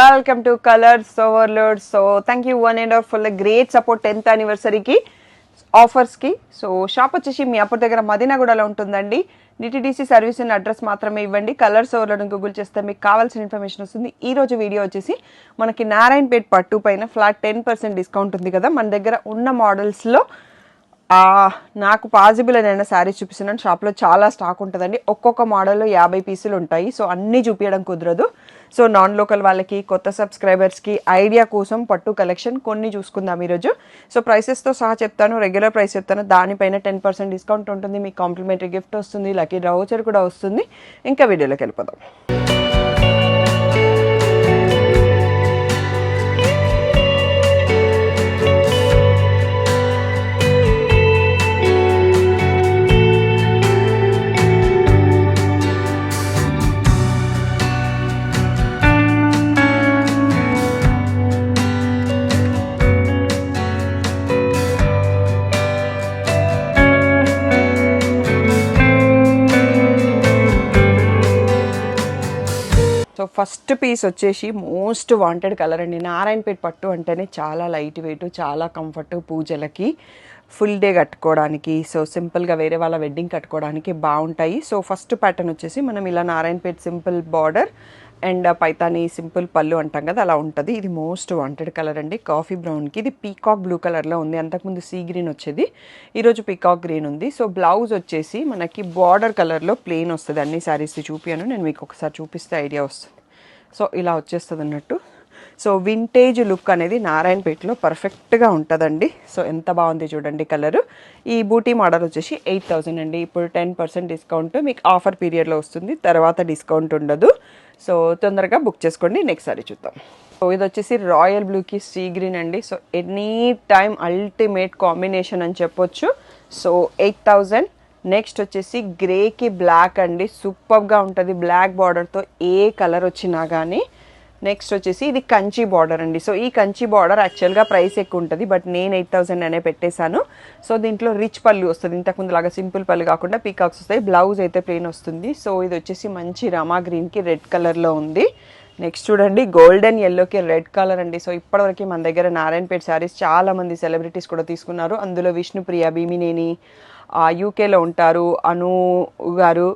Welcome to Colors Overload. So thank you one and all for the great support 10th anniversary ki offers ki. So shop వచ్చేసి మీ అప్పటి దగ్గర మదీనాగూడలో ఉంటుందండి. DTDC service and address మాత్రమే ఇవ్వండి. Colours overload Google చేస్తే మీకు కావాల్సిన information వస్తుంది. ఈ రోజు వీడియో వచ్చేసి మనకి నారాయణపేట్ పట్టు పైన ఫ్లాట్ 10% డిస్కౌంట్ ఉంది కదా. మన దగ్గర ఉన్న మోడల్స్లో నాకు పాసిబుల్ అయిన శారీస్ చూపిస్తున్నాను. షాప్లో చాలా స్టాక్ ఉంటుందండి. ఒక్కొక్క మోడల్లో 50 పీసులు ఉంటాయి. సో అన్నీ చూపించడం కుదరదు. సో నాన్ లోకల్ వాళ్ళకి, కొత్త సబ్స్క్రైబర్స్కి ఐడియా కోసం పట్టు కలెక్షన్ కొన్ని చూసుకుందాం ఈరోజు. సో ప్రైసెస్తో సహా చెప్తాను, రెగ్యులర్ ప్రైస్ చెప్తాను. దానిపైన 10% డిస్కౌంట్ ఉంటుంది. మీకు కాంప్లిమెంటరీ గిఫ్ట్ వస్తుంది, లక్కీ వౌచర్ కూడా వస్తుంది. ఇంకా వీడియోలోకి వెళ్ళిపోదాం. సో ఫస్ట్ పీస్ వచ్చేసి మోస్ట్ వాంటెడ్ కలర్ అండి. నారాయణపేట్ పట్టు అంటేనే చాలా లైట్ వెయిట్, చాలా కంఫర్ట్, పూజలకి ఫుల్ డే కట్టుకోవడానికి, సో సింపుల్గా వేరే వాళ్ళ వెడ్డింగ్ కట్టుకోవడానికి బాగుంటాయి. సో ఫస్ట్ ప్యాటర్న్ వచ్చేసి మనం ఇలా Narayanpet simple border and Paithani simple పళ్ళు అంటాం కదా, అలా ఉంటుంది. ఇది మోస్ట్ వాంటెడ్ కలర్ అండి. కాఫీ బ్రౌన్కి ఇది పీకాక్ బ్లూ కలర్లో ఉంది. అంతకుముందు సీ గ్రీన్ వచ్చేది, ఈరోజు పీకాక్ గ్రీన్ ఉంది. సో బ్లౌజ్ వచ్చేసి మనకి బార్డర్ కలర్లో ప్లెయిన్ వస్తుంది. అన్ని శారీస్ చూపించాను నేను, మీకు ఒకసారి చూపిస్తే ఐడియా వస్తుంది. సో ఇలా వచ్చేస్తుంది అన్నట్టు. సో వింటేజ్ లుక్ అనేది నారాయణపేటలో పర్ఫెక్ట్గా ఉంటుందండి. సో ఎంత బాగుంది చూడండి కలరు. ఈ బూటీ మోడల్ వచ్చేసి 8000 అండి. ఇప్పుడు 10% డిస్కౌంట్ మీకు ఆఫర్ పీరియడ్లో వస్తుంది, తర్వాత డిస్కౌంట్ ఉండదు. సో తొందరగా బుక్ చేసుకోండి. నెక్స్ట్ సారీ చూద్దాం. సో ఇది వచ్చేసి రాయల్ బ్లూకి సీ గ్రీన్ అండి. So any time ultimate combination అని చెప్పొచ్చు. సో 8000. నెక్స్ట్ వచ్చేసి గ్రేకి బ్లాక్ అండి. సూపర్గా ఉంటుంది బ్లాక్ బార్డర్తో, ఏ కలర్ వచ్చినా కానీ. నెక్స్ట్ వచ్చేసి ఇది కంచి బార్డర్ అండి. సో ఈ కంచి బార్డర్ యాక్చువల్గా ప్రైస్ ఎక్కువ ఉంటుంది, బట్ నేను 8000 అనే పెట్టేశాను. సో దీంట్లో రిచ్ పళ్ళు వస్తుంది, ఇంతకుముందు లాగా సింపుల్ పళ్ళు కాకుండా పీకాక్స్ వస్తాయి. బ్లౌజ్ అయితే ప్లెయిన్ వస్తుంది. సో ఇది వచ్చేసి మంచి రమా గ్రీన్కి రెడ్ కలర్లో ఉంది. నెక్స్ట్ చూడండి గోల్డెన్ ఎల్లోకి రెడ్ కలర్ అండి. సో ఇప్పటివరకు మన దగ్గర నారాయణపేట్ శారీస్ చాలామంది సెలబ్రిటీస్ కూడా తీసుకున్నారు. అందులో విష్ణుప్రియ, భీమినేని, యూకేలో ఉంటారు అను గారు,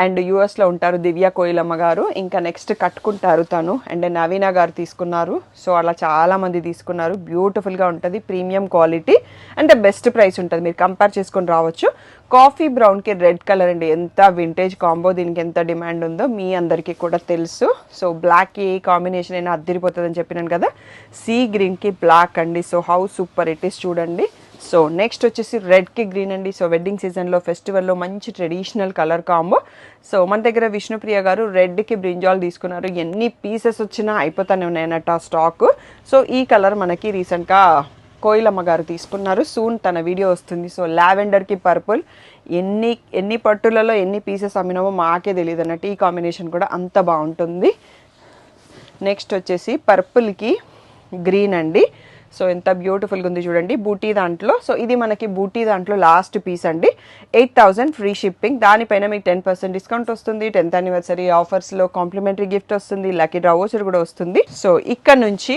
అండ్ యూఎస్లో ఉంటారు దివ్య కోయిలమ్మ గారు, ఇంకా నెక్స్ట్ కట్టుకుంటారు తను, అండ్ నవీన గారు తీసుకున్నారు. సో అలా చాలామంది తీసుకున్నారు. బ్యూటిఫుల్గా ఉంటుంది, premium quality and best price ఉంటుంది. మీరు కంపేర్ చేసుకొని రావచ్చు. కాఫీ బ్రౌన్కి రెడ్ కలర్ అండి. ఎంత వింటేజ్ కాంబో, దీనికి ఎంత డిమాండ్ ఉందో మీ అందరికీ కూడా తెలుసు. సో బ్లాక్కి కాంబినేషన్ అయినా అద్దరిపోతుందని చెప్పినాను కదా. సీ గ్రీన్కి బ్లాక్ అండి. So how super it is చూడండి. సో నెక్స్ట్ వచ్చేసి రెడ్కి గ్రీన్ అండి. సో వెడ్డింగ్ సీజన్లో, ఫెస్టివల్లో మంచి ట్రెడిషనల్ కలర్ కాంబో. సో మన దగ్గర విష్ణుప్రియ గారు రెడ్కి బ్రింజాల్ తీసుకున్నారు. ఎన్ని పీసెస్ వచ్చినా అయిపోతానే ఉన్నాయన్నట్టు ఆ స్టాక్. సో ఈ కలర్ మనకి రీసెంట్గా కోయిలమ్మ గారు తీసుకున్నారు. సూన్ తన వీడియో వస్తుంది. సో లావెండర్కి పర్పుల్, ఎన్ని పట్టులలో ఎన్ని పీసెస్ అమ్మినామో మాకే తెలియదు అన్నట్టు. ఈ కాంబినేషన్ కూడా అంత బాగుంటుంది. నెక్స్ట్ వచ్చేసి పర్పుల్కి గ్రీన్ అండి. సో ఎంత బ్యూటిఫుల్గా ఉంది చూడండి బూటీ దాంట్లో. సో ఇది మనకి బూటీ దాంట్లో లాస్ట్ పీస్ అండి. 8000 ఫ్రీ షిప్పింగ్. దానిపైన మీకు 10% డిస్కౌంట్ వస్తుంది. 10th యానివర్సరీ ఆఫర్స్లో కాంప్లిమెంటరీ గిఫ్ట్ వస్తుంది, లక్కీ వౌచర్ కూడా వస్తుంది. సో ఇక్కడ నుంచి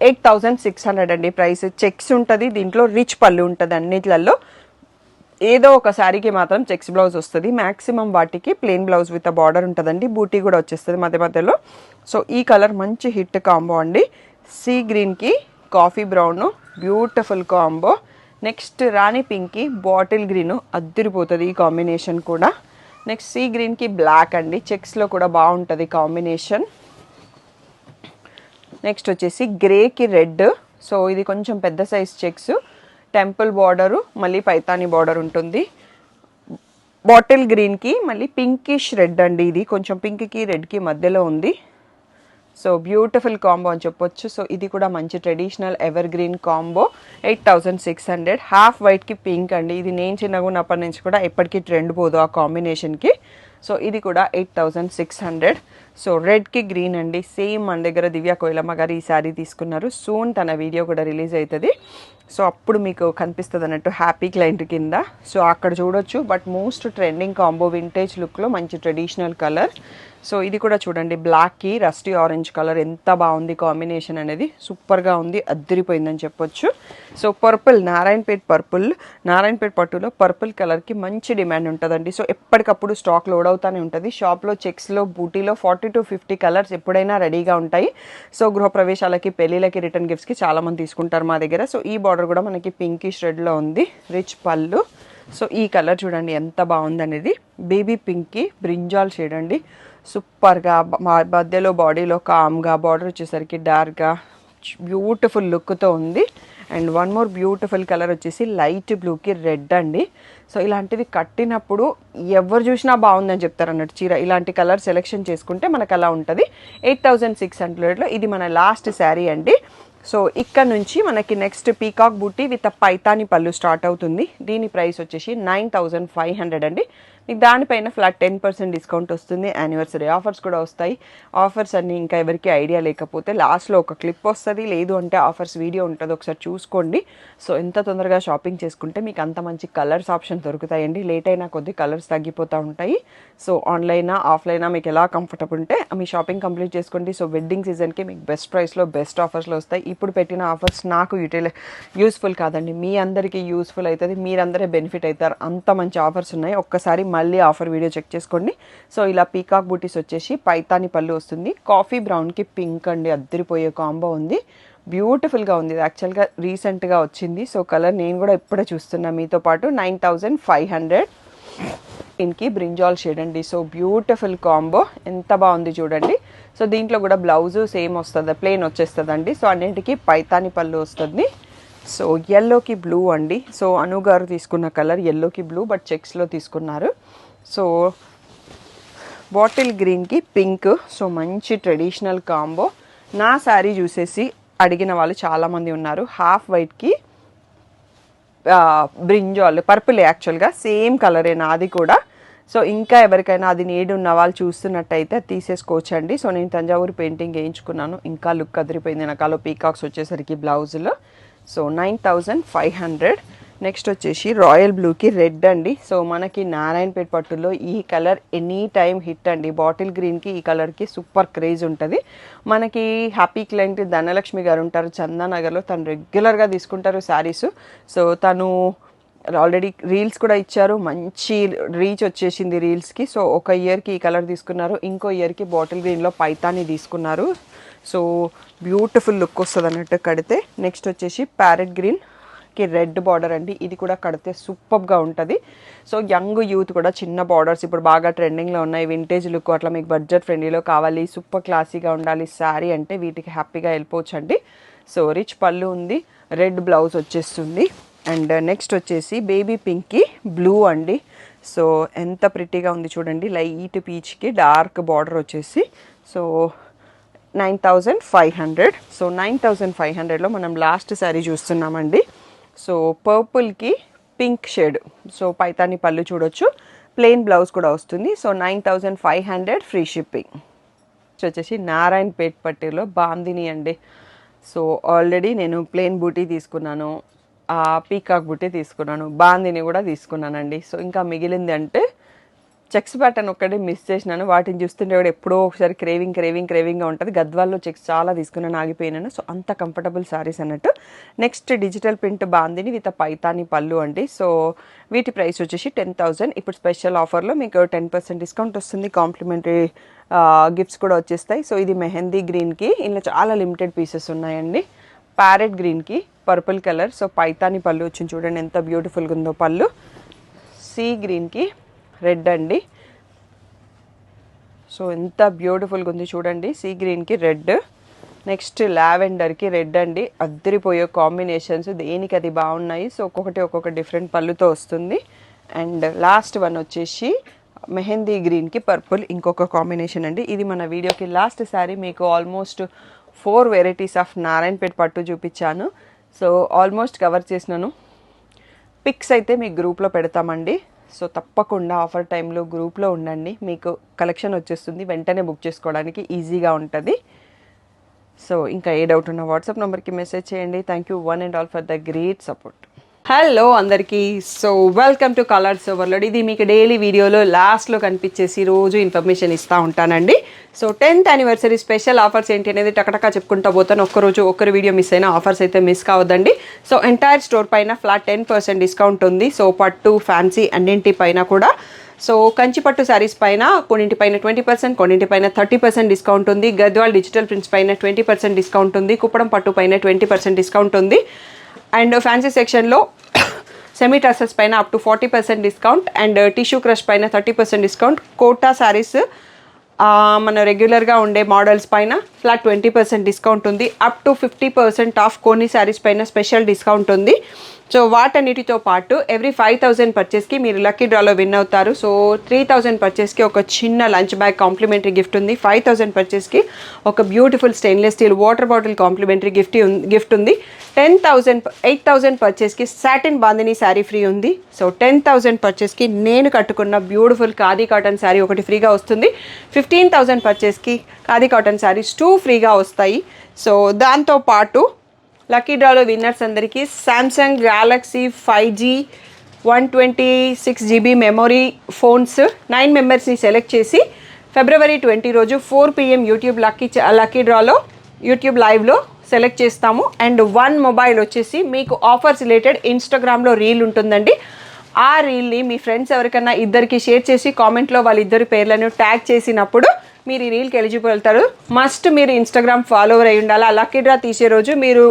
8600 అండి ప్రైస్. చెక్స్ ఉంటుంది దీంట్లో, రిచ్ పళ్ళు ఉంటుంది అన్నిట్లలో. ఏదో ఒక శారీకి మాత్రం చెక్స్ బ్లౌజ్ వస్తుంది. మ్యాక్సిమం వాటికి ప్లెయిన్ బ్లౌజ్ విత్ బార్డర్ ఉంటుందండి. బూటీ కూడా వచ్చేస్తుంది మధ్య మధ్యలో. సో ఈ కలర్ మంచి హిట్ కాంబో అండి. సీ గ్రీన్కి coffee brown, beautiful combo. Next rani పింక్కి బాటిల్ గ్రీన్, అద్దరిపోతుంది ఈ కాంబినేషన్ కూడా. నెక్స్ట్ సీ గ్రీన్కి బ్లాక్ అండి. చెక్స్లో కూడా బాగుంటుంది కాంబినేషన్. నెక్స్ట్ వచ్చేసి గ్రేకి రెడ్. సో ఇది కొంచెం పెద్ద సైజ్ చెక్స్, టెంపుల్ బార్డరు, మళ్ళీ పైతాని బార్డర్ ఉంటుంది. బాటిల్ గ్రీన్కి మళ్ళీ పింకిష్ రెడ్ అండి. ఇది కొంచెం పింక్కి రెడ్కి మధ్యలో ఉంది. సో బ్యూటిఫుల్ కాంబో అని చెప్పొచ్చు. సో ఇది కూడా మంచి traditional evergreen combo. 8600. Half వైట్కి పింక్ అండి. ఇది నేను చిన్నగా ఉన్నప్పటి నుంచి కూడా ఎప్పటికీ ట్రెండ్ పోదు ఆ కాంబినేషన్కి. సో ఇది కూడా 8600. సో రెడ్కి గ్రీన్ అండి. సేమ్ మన దగ్గర దివ్య కోయిలమ్మ గారు ఈ శారీ తీసుకున్నారు. సూన్ తన వీడియో కూడా రిలీజ్ అవుతుంది. సో అప్పుడు మీకు కనిపిస్తుంది అన్నట్టు హ్యాపీ క్లయింట్ కింద. సో అక్కడ చూడొచ్చు. But most trending combo vintage లుక్లో మంచి ట్రెడిషనల్ కలర్. సో ఇది కూడా చూడండి, బ్లాక్కి రస్టీ ఆరెంజ్ కలర్ ఎంత బాగుంది కాంబినేషన్ అనేది, సూపర్గా ఉంది, అద్దరిపోయిందని చెప్పొచ్చు. So purple, Narayanpet purple, Narayanpet పట్టులో పర్పుల్ కలర్కి మంచి డిమాండ్ ఉంటుందండి. సో ఎప్పటికప్పుడు స్టాక్ లోడ్ అవుతూనే ఉంటుంది. షాప్లో చెక్స్లో బూటీలో 40 to 50 కలర్స్ ఎప్పుడైనా రెడీగా ఉంటాయి. సో గృహప్రవేశాలకి, పెళ్ళిళ్ళకి, రిటర్న్ గిఫ్ట్స్కి చాలామంది తీసుకుంటారు మా దగ్గర. సో ఈ బార్డర్ కూడా మనకి పింకిష్ రెడ్లో ఉంది, రిచ్ పళ్ళు. సో ఈ కలర్ చూడండి ఎంత బాగుంది అనేది, బేబీ పింక్కి బ్రింజాల్ షేడ్ అండి, సూపర్గా మధ్యలో బాడీలో కామ్గా, బార్డర్ వచ్చేసరికి డార్క్గా బ్యూటిఫుల్ లుక్తో ఉంది. And one more beautiful colour వచ్చేసి లైట్ బ్లూకి రెడ్ అండి. సో ఇలాంటివి కట్టినప్పుడు ఎవరు చూసినా బాగుందని చెప్తారు అన్నట్టు చీర. ఇలాంటి కలర్ సెలెక్షన్ చేసుకుంటే మనకు అలా ఉంటుంది. 8600లో ఇది మన లాస్ట్ శారీ అండి. సో ఇక్కడ నుంచి మనకి next peacock booti with Paithani పళ్ళు స్టార్ట్ అవుతుంది. దీని ప్రైస్ వచ్చేసి 9500 అండి. మీకు దానిపైన ఫ్లాట్ 10% డిస్కౌంట్ వస్తుంది. యానివర్సరీ ఆఫర్స్ కూడా వస్తాయి. ఆఫర్స్ అన్నీ ఇంకా ఎవరికి ఐడియా లేకపోతే లాస్ట్లో ఒక క్లిప్ వస్తుంది, లేదు అంటే ఆఫర్స్ వీడియో ఉంటుంది, ఒకసారి చూసుకోండి. సో ఎంత తొందరగా షాపింగ్ చేసుకుంటే మీకు అంత మంచి కలర్స్ ఆప్షన్ దొరుకుతాయండి. లేట్ అయినా కొద్ది కలర్స్ తగ్గిపోతూ ఉంటాయి. సో ఆన్లైనా ఆఫ్లైనా మీకు ఎలా కంఫర్టబుల్ ఉంటే మీ షాపింగ్ కంప్లీట్ చేసుకోండి. సో వెడ్డింగ్ సీజన్కి మీకు బెస్ట్ ప్రైస్లో బెస్ట్ ఆఫర్స్లో వస్తాయి. ఇప్పుడు పెట్టిన ఆఫర్స్ నాకు యూస్ఫుల్ కాదండి, మీ అందరికీ యూస్ఫుల్ అవుతుంది, మీరందరే బెనిఫిట్ అవుతారు. అంత మంచి ఆఫర్స్ ఉన్నాయి. ఒక్కసారి మళ్ళీ ఆఫర్ వీడియో చెక్ చేసుకోండి. సో ఇలా పీకాక్ బూటీస్ వచ్చేసి పైతాని పళ్ళు వస్తుంది, కాఫీ బ్రౌన్కి పింక్ అండి, అద్దరిపోయే కాంబో ఉంది, బ్యూటిఫుల్గా ఉంది. ఇది యాక్చువల్గా రీసెంట్గా వచ్చింది. సో కలర్ నేను కూడా ఇప్పుడే చూస్తున్నా మీతో పాటు. 9500 దీనికి బ్రింజాల్ షేడ్ అండి. సో బ్యూటిఫుల్ కాంబో, ఎంత బాగుంది చూడండి. సో దీంట్లో కూడా బ్లౌజు సేమ్ వస్తుంది, ప్లెయిన్ వచ్చేస్తుందండి. సో అన్నింటికి పైతాని పళ్ళు వస్తుంది. సో ఎల్లోకి బ్లూ అండి. సో అను గారు తీసుకున్న కలర్ ఎల్లోకి బ్లూ, బట్ చెక్స్లో తీసుకున్నారు. సో బాటిల్ గ్రీన్కి పింక్. సో మంచి ట్రెడిషనల్ కాంబో. నా శారీ చూసేసి అడిగిన వాళ్ళు చాలామంది ఉన్నారు. హాఫ్ వైట్కి బ్రింజాల్ పర్పుల్, యాక్చువల్గా సేమ్ కలరే నాది కూడా. సో ఇంకా ఎవరికైనా అది నీడ్ ఉన్న వాళ్ళు చూస్తున్నట్టయితే తీసేసుకోవచ్చండి. సో నేను తంజావూరు పెయింటింగ్ వేయించుకున్నాను, ఇంకా లుక్ అదిరిపోయింది నాకు. పీకాక్స్ వచ్చేసరికి బ్లౌజులో. సో 9500. నెక్స్ట్ వచ్చేసి రాయల్ బ్లూకి రెడ్ అండి. సో మనకి నారాయణపేట్ పట్టులో ఈ కలర్ ఎనీ టైం హిట్ అండి. బాటిల్ గ్రీన్కి ఈ కలర్కి సూపర్ క్రేజ్ ఉంటుంది. మనకి హ్యాపీ క్లయింట్ ధనలక్ష్మి గారు ఉంటారు చందానగర్లో, తను రెగ్యులర్గా తీసుకుంటారు శారీస్. సో తను ఆల్రెడీ రీల్స్ కూడా ఇచ్చారు, మంచి రీచ్ వచ్చేసింది రీల్స్కి. సో ఒక ఇయర్కి ఈ కలర్ తీసుకున్నారు, ఇంకో ఇయర్కి బాటిల్ గ్రీన్లో పైతాని తీసుకున్నారు. సో బ్యూటిఫుల్ లుక్ వస్తుంది అన్నట్టు కడితే. నెక్స్ట్ వచ్చేసి ప్యారెట్ గ్రీన్కి రెడ్ బార్డర్ అండి. ఇది కూడా కడితే సూపర్గా ఉంటుంది. సో యంగ్ యూత్ కూడా చిన్న బార్డర్స్ ఇప్పుడు బాగా ట్రెండింగ్లో ఉన్నాయి. వింటేజ్ లుక్ అట్లా మీకు బడ్జెట్ ఫ్రెండ్లీలో కావాలి, సూపర్ క్లాసీగా ఉండాలి శారీ అంటే వీటికి హ్యాపీగా వెళ్ళిపోవచ్చు అండి. సో రిచ్ పళ్ళు ఉంది, రెడ్ బ్లౌజ్ వచ్చేస్తుంది. అండ్ నెక్స్ట్ వచ్చేసి బేబీ పింక్కి బ్లూ అండి. సో ఎంత ప్రిటీగా ఉంది చూడండి, లైట్ పీచ్కి డార్క్ బార్డర్ వచ్చేసి. సో 9500. సో 9500లో మనం లాస్ట్ శారీ చూస్తున్నామండి. సో పర్పుల్కి pink shade. So Paithani pallu చూడొచ్చు, ప్లెయిన్ బ్లౌజ్ కూడా వస్తుంది. So 9500 free shipping. వచ్చేసి నారాయణపేట్ పట్టిలో బాందిని అండి. సో ఆల్రెడీ నేను ప్లెయిన్ బూటీ తీసుకున్నాను, పీకాక్ బుట్టి తీసుకున్నాను, బాందిని కూడా తీసుకున్నానండి. సో ఇంకా మిగిలింది అంటే చెక్స్ ప్యాటర్న్ ఒక్కటే మిస్ చేసినాను. వాటిని చూస్తుంటే కూడా ఎప్పుడో ఒకసారి క్రేవింగ్గా ఉంటుంది. గద్వాల్లో చెక్స్ చాలా తీసుకున్నాను, ఆగిపోయినాను. సో అంత కంఫర్టబుల్ శారీస్ అన్నట్టు. Next digital print bandhani with Paithani పళ్ళు అండి. సో వీటి ప్రైస్ వచ్చేసి 10,000. ఇప్పుడు స్పెషల్ ఆఫర్లో మీకు 10% డిస్కౌంట్ వస్తుంది, కాంప్లిమెంటరీ గిఫ్ట్స్ కూడా వచ్చేస్తాయి. సో ఇది మెహందీ గ్రీన్కి, ఇందులో చాలా లిమిటెడ్ పీసెస్ ఉన్నాయండి. ప్యారెట్ గ్రీన్కి పర్పుల్ కలర్. సో పైతాని పళ్ళు వచ్చింది చూడండి, ఎంత బ్యూటిఫుల్గా ఉందో పళ్ళు. సీ గ్రీన్కి రెడ్ అండి. సో ఎంత బ్యూటిఫుల్గా ఉంది చూడండి, సీ గ్రీన్కి రెడ్. నెక్స్ట్ లావెండర్కి రెడ్ అండి, అద్దరిపోయే కాంబినేషన్స్, దేనికి అది బాగున్నాయి. సో ఒక్కొక్క డిఫరెంట్ పళ్ళుతో వస్తుంది. అండ్ లాస్ట్ వన్ వచ్చేసి మెహందీ గ్రీన్కి పర్పుల్, ఇంకొక కాంబినేషన్ అండి. ఇది మన వీడియోకి లాస్ట్ శారీ. మీకు ఆల్మోస్ట్ 4 వెరైటీస్ ఆఫ్ నారాయణపేట్ పట్టు చూపించాను. సో ఆల్మోస్ట్ కవర్ చేసినాను. పిక్స్ అయితే మీకు గ్రూప్లో పెడతామండి. సో తప్పకుండా ఆఫర్ టైంలో గ్రూప్లో ఉండండి, మీకు కలెక్షన్ వచ్చేస్తుంది, వెంటనే బుక్ చేసుకోవడానికి ఈజీగా ఉంటుంది. సో ఇంకా ఏ డౌట్ ఉన్నా వాట్సాప్ నెంబర్కి మెసేజ్ చేయండి. Thank you one and all for the great support. Hello అందరికీ. So welcome to colours overload. ఇది మీకు డైలీ వీడియోలో లాస్ట్లో కనిపించేసి రోజు ఇన్ఫర్మేషన్ ఇస్తూ ఉంటానండి. So 10th anniversary special offers ఏంటి అనేది టకటకా చెప్పుకుంటూ పోతాను. ఒక్కరోజు ఒక్కరు వీడియో మిస్ అయినా ఆఫర్స్ అయితే మిస్ కావద్దండి. సో ఎంటైర్ స్టోర్ పైన ఫ్లాట్ 10% డిస్కౌంట్ ఉంది. సో పట్టు, ఫ్యాన్సీ అన్నింటి పైన కూడా. సో కంచిపట్టు శారీస్ పైన కొన్నింటిపైన 20%, కొన్నింటిపైన 30% డిస్కౌంట్ ఉంది. గద్వాల్ డిజిటల్ ప్రింట్స్ పైన 20% డిస్కౌంట్ ఉంది. కుప్పడం పట్టు పైన 20% డిస్కౌంట్ ఉంది. అండ్ ఫ్యాన్సీ సెక్షన్లో సెమీ టసర్స్ పైన up to 40% discount and tissue crush పైన 30% డిస్కౌంట్. కోటా శారీస్ మన రెగ్యులర్గా ఉండే మోడల్స్ పైన ఫ్లాట్ 20% డిస్కౌంట్ ఉంది. అప్ టు 50% ఆఫ్ కొన్ని శారీస్ పైన స్పెషల్ డిస్కౌంట్ ఉంది. సో వాటన్నిటితో పాటు ఎవ్రీ 5,000 పర్చేస్కి మీరు లక్కీ డ్రాలో విన్ అవుతారు. సో 3,000 పర్చేస్కి ఒక చిన్న లంచ్ బ్యాగ్ కాంప్లిమెంటరీ గిఫ్ట్ ఉంది. 5,000 పర్చేస్కి ఒక beautiful stainless steel water bottle complementary gift ఉంది. 8,000 పర్చేస్కి సాటిన్ బాందిని శారీ ఫ్రీ ఉంది. సో 10,000 పర్చేస్కి నేను కట్టుకున్న బ్యూటిఫుల్ ఖాదీ కాటన్ శారీ ఒకటి ఫ్రీగా వస్తుంది. 15,000 పర్చేస్కి ఖాదీ కాటన్ శారీస్ 2 ఫ్రీగా వస్తాయి. సో దాంతోపాటు లక్కీ డ్రాలో విన్నర్స్ అందరికీ Samsung Galaxy 5G 126GB memory phones 9 మెంబర్స్ని సెలెక్ట్ చేసి February 20 రోజు 4 PM యూట్యూబ్ లక్కీ డ్రాలో యూట్యూబ్ లైవ్లో సెలెక్ట్ చేస్తాము. అండ్ 1 మొబైల్ వచ్చేసి మీకు ఆఫర్స్ రిలేటెడ్ ఇన్స్టాగ్రామ్లో రీల్ ఉంటుందండి. ఆ రీల్ని మీ ఫ్రెండ్స్ ఎవరికన్నా ఇద్దరికి షేర్ చేసి కామెంట్లో వాళ్ళిద్దరి పేర్లను ట్యాగ్ చేసినప్పుడు మీరు ఈ రీల్కి ఎలిజిబుల్ అవుతారు. మస్ట్ మీరు ఇన్స్టాగ్రామ్ ఫాలోవర్ అయి ఉండాలి. ఆ లక్కీ డ్రా తీసే రోజు మీరు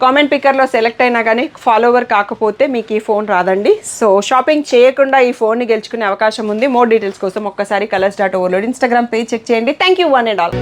కామెంట్ పిక్కర్లో సెలెక్ట్ అయినా కానీ ఫాలోవర్ కాకపోతే మీకు ఈ ఫోన్ రాదండి. సో షాపింగ్ చేయకుండా ఈ ఫోన్ని గెలుచుకునే అవకాశం ఉంది. మోర్ డీటెయిల్స్ కోసం ఒక్కసారి కలర్స్.ఓవర్లోడ్ ఇన్స్టాగ్రామ్ పేజ్ చెక్ చేయండి. Thank you one and all.